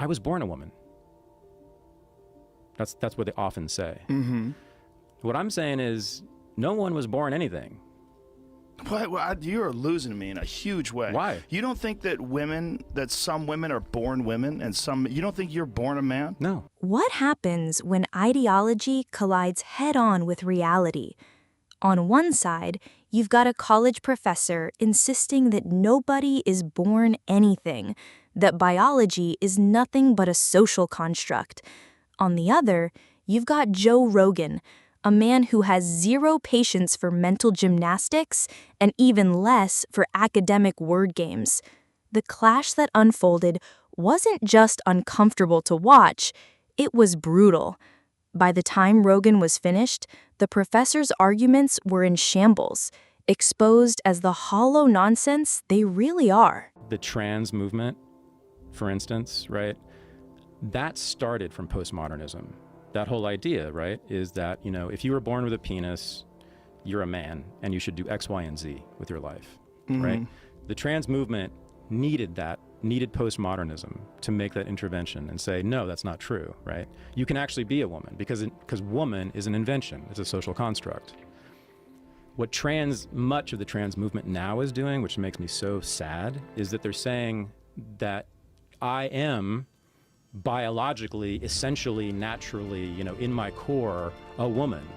I was born a woman. That's what they often say. What I'm saying is, no one was born anything. What? You're losing me in a huge way. Why? You don't think that some women are born women and you don't think you're born a man? No. What happens when ideology collides head-on with reality? On one side, you've got a college professor insisting that nobody is born anything, that biology is nothing but a social construct. On the other, you've got Joe Rogan, a man who has zero patience for mental gymnastics and even less for academic word games. The clash that unfolded wasn't just uncomfortable to watch, it was brutal. By the time Rogan was finished, the professor's arguments were in shambles, exposed as the hollow nonsense they really are. The trans movement, for instance, right? That started from postmodernism. That whole idea, right, is that, if you were born with a penis, you're a man, and you should do X, Y, and Z with your life, right? The trans movement needed postmodernism to make that intervention and say, no, that's not true, right? You can actually be a woman, because woman is an invention. It's a social construct. What much of the trans movement now is doing, which makes me so sad, is that they're saying that I am biologically, essentially, naturally, in my core, a woman.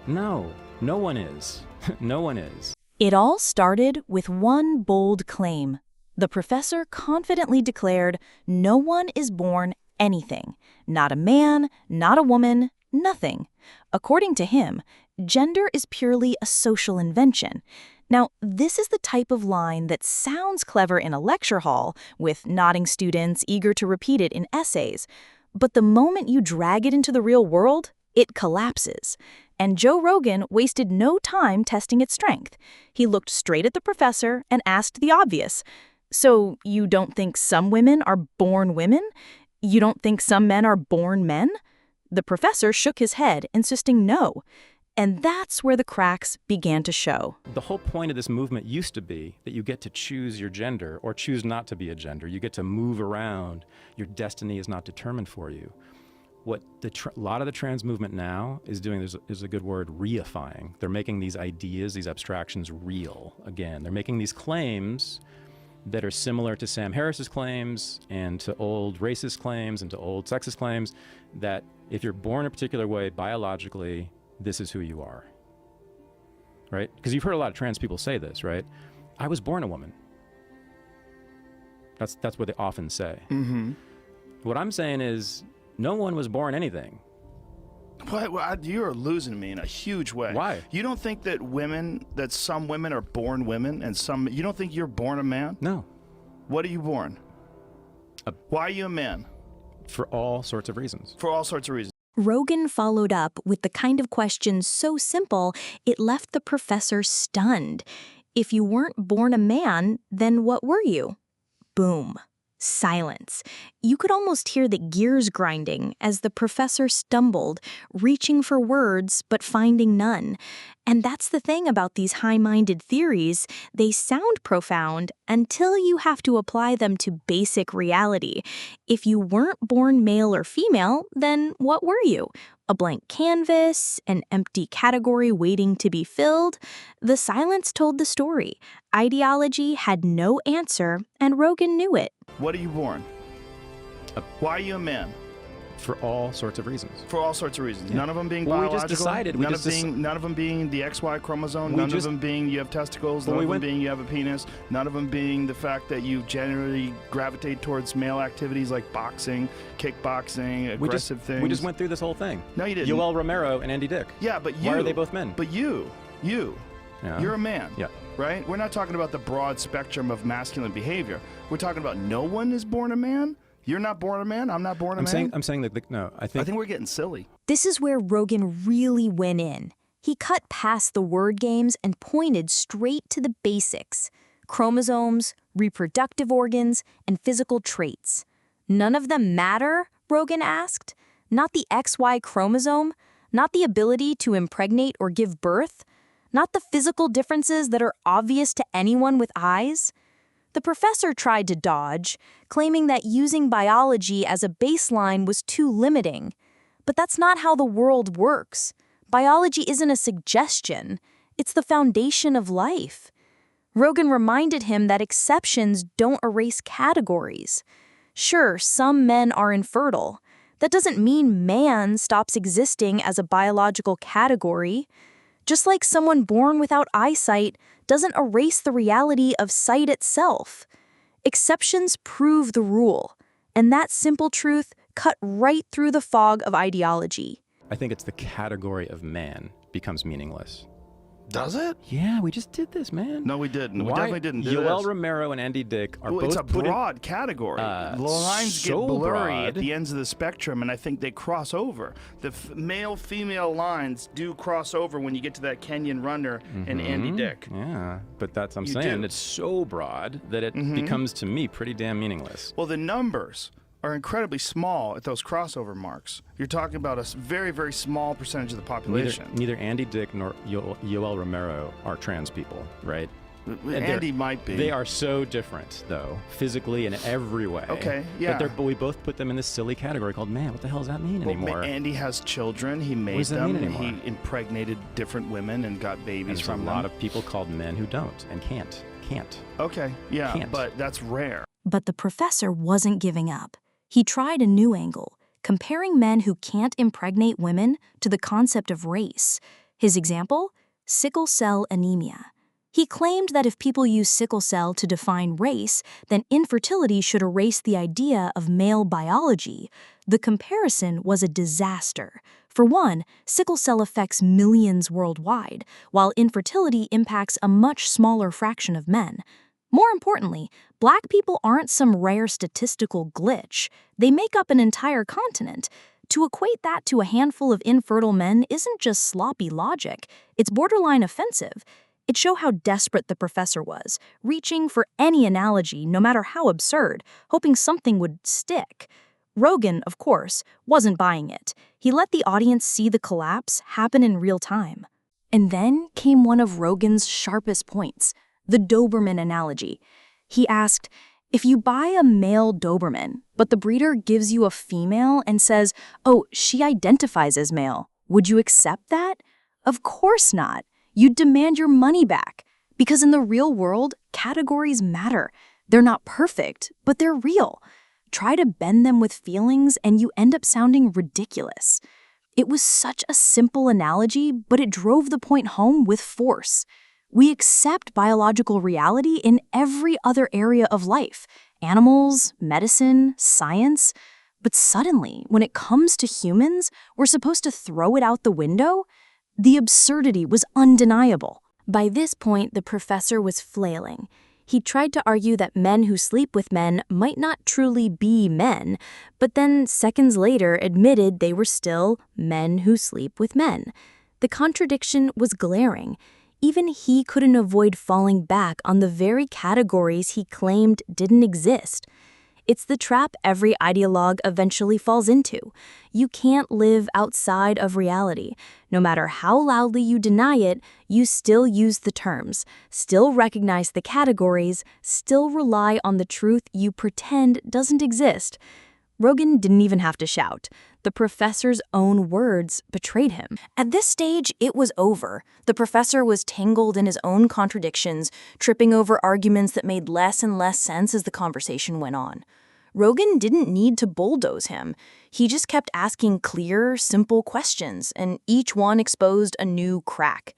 No, no one is. No one is. It all started with one bold claim. The professor confidently declared, no one is born anything. Not a man, not a woman, nothing. According to him, gender is purely a social invention. Now, this is the type of line that sounds clever in a lecture hall, with nodding students eager to repeat it in essays. But the moment you drag it into the real world, it collapses. And Joe Rogan wasted no time testing its strength. He looked straight at the professor and asked the obvious. So you don't think some women are born women? You don't think some men are born men? The professor shook his head, insisting no. And that's where the cracks began to show. The whole point of this movement used to be that you get to choose your gender or choose not to be a gender. You get to move around. Your destiny is not determined for you. What a lot of the trans movement now is doing is a good word, reifying. They're making these ideas, these abstractions real again. They're making these claims that are similar to Sam Harris's claims and to old racist claims and to old sexist claims, that if you're born a particular way biologically, this is who you are, right? Because you've heard a lot of trans people say this, right? I was born a woman. That's what they often say. What I'm saying is, no one was born anything. What? You're losing me in a huge way. Why? You don't think that some women are born women and you don't think you're born a man? No. What are you born? Why are you a man? For all sorts of reasons. For all sorts of reasons. Rogan followed up with the kind of question so simple, it left the professor stunned. If you weren't born a man, then what were you? Boom. Silence. You could almost hear the gears grinding as the professor stumbled, reaching for words but finding none. And that's the thing about these high-minded theories. They sound profound until you have to apply them to basic reality. If you weren't born male or female, then what were you? A blank canvas, an empty category waiting to be filled? The silence told the story. Ideology had no answer, and Rogan knew it. What are you born? Why are you a man? For all sorts of reasons. For all sorts of reasons. Yeah. None of them being Well, biological. we just decided. None of them being the XY chromosome. None of them being you have testicles. None of them being you have a penis. None of them being the fact that you generally gravitate towards male activities like boxing, kickboxing, aggressive things. We just went through this whole thing. No, you didn't. Yoel Romero and Andy Dick. Yeah, but you. Why are they both men? But you. Yeah. You're a man. Yeah. Right? We're not talking about the broad spectrum of masculine behavior. We're talking about no one is born a man. You're not born a man. I'm not born a man. I'm saying that no. I think we're getting silly. This is where Rogan really went in. He cut past the word games and pointed straight to the basics: chromosomes, reproductive organs, and physical traits. None of them matter, Rogan asked. Not the XY chromosome, not the ability to impregnate or give birth, not the physical differences that are obvious to anyone with eyes. The professor tried to dodge, claiming that using biology as a baseline was too limiting. But that's not how the world works. Biology isn't a suggestion. It's the foundation of life. Rogan reminded him that exceptions don't erase categories. Sure, some men are infertile. That doesn't mean man stops existing as a biological category. Just like someone born without eyesight doesn't erase the reality of sight itself. Exceptions prove the rule, and that simple truth cut right through the fog of ideology. I think it's the category of man becomes meaningless. Does it? Yeah, we just did this, man. No, we didn't. We definitely didn't do Yoel this. Romero and Andy Dick are both It's a put in- broad category. The lines so get blurry broad. at the ends of the spectrum, and I think they cross over. The male-female lines do cross over when you get to that Kenyan runner and Andy Dick. Yeah, but that's I'm You saying do. it's so broad that it becomes to me pretty damn meaningless. Well, the numbers are incredibly small at those crossover marks. You're talking about a very, very small percentage of the population. Neither Andy Dick nor Yoel Romero are trans people, right? Andy might be. They are so different, though, physically in every way. Okay, yeah. But we both put them in this silly category called man. What the hell does that mean anymore? Andy has children. He made does that them. mean anymore? He impregnated different women and got babies There's a from lot them. of people called men who don't and can't. Okay, yeah, Can't. but that's rare. But the professor wasn't giving up. He tried a new angle, comparing men who can't impregnate women to the concept of race. His example? Sickle cell anemia. He claimed that if people use sickle cell to define race, then infertility should erase the idea of male biology. The comparison was a disaster. For one, sickle cell affects millions worldwide, while infertility impacts a much smaller fraction of men. More importantly, Black people aren't some rare statistical glitch. They make up an entire continent. To equate that to a handful of infertile men isn't just sloppy logic, it's borderline offensive. It showed how desperate the professor was, reaching for any analogy, no matter how absurd, hoping something would stick. Rogan, of course, wasn't buying it. He let the audience see the collapse happen in real time. And then came one of Rogan's sharpest points, the Doberman analogy. He asked, if you buy a male Doberman, but the breeder gives you a female and says, oh, she identifies as male, would you accept that? Of course not. You'd demand your money back. Because in the real world, categories matter. They're not perfect, but they're real. Try to bend them with feelings and you end up sounding ridiculous. It was such a simple analogy, but it drove the point home with force. We accept biological reality in every other area of life, animals, medicine, science. But suddenly, when it comes to humans, we're supposed to throw it out the window? The absurdity was undeniable. By this point, the professor was flailing. He tried to argue that men who sleep with men might not truly be men, but then seconds later admitted they were still men who sleep with men. The contradiction was glaring. Even he couldn't avoid falling back on the very categories he claimed didn't exist. It's the trap every ideologue eventually falls into. You can't live outside of reality. No matter how loudly you deny it, you still use the terms, still recognize the categories, still rely on the truth you pretend doesn't exist. Rogan didn't even have to shout. The professor's own words betrayed him. At this stage, it was over. The professor was tangled in his own contradictions, tripping over arguments that made less and less sense as the conversation went on. Rogan didn't need to bulldoze him. He just kept asking clear, simple questions, and each one exposed a new crack.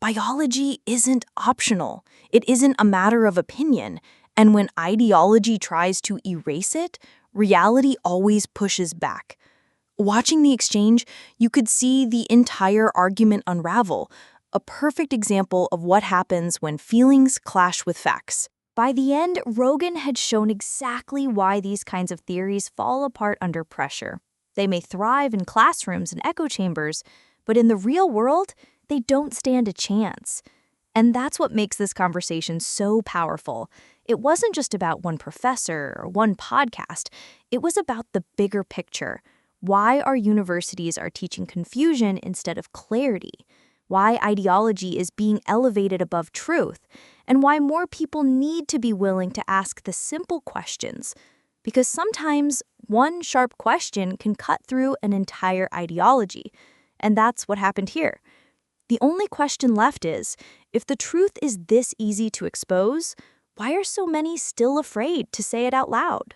Biology isn't optional. It isn't a matter of opinion. And when ideology tries to erase it, reality always pushes back. Watching the exchange, you could see the entire argument unravel, a perfect example of what happens when feelings clash with facts. By the end, Rogan had shown exactly why these kinds of theories fall apart under pressure. They may thrive in classrooms and echo chambers, but in the real world, they don't stand a chance. And that's what makes this conversation so powerful. It wasn't just about one professor or one podcast. It was about the bigger picture. Why our universities are teaching confusion instead of clarity. why ideology is being elevated above truth, and why more people need to be willing to ask the simple questions. Because sometimes one sharp question can cut through an entire ideology, and that's what happened here. The only question left is, if the truth is this easy to expose, why are so many still afraid to say it out loud?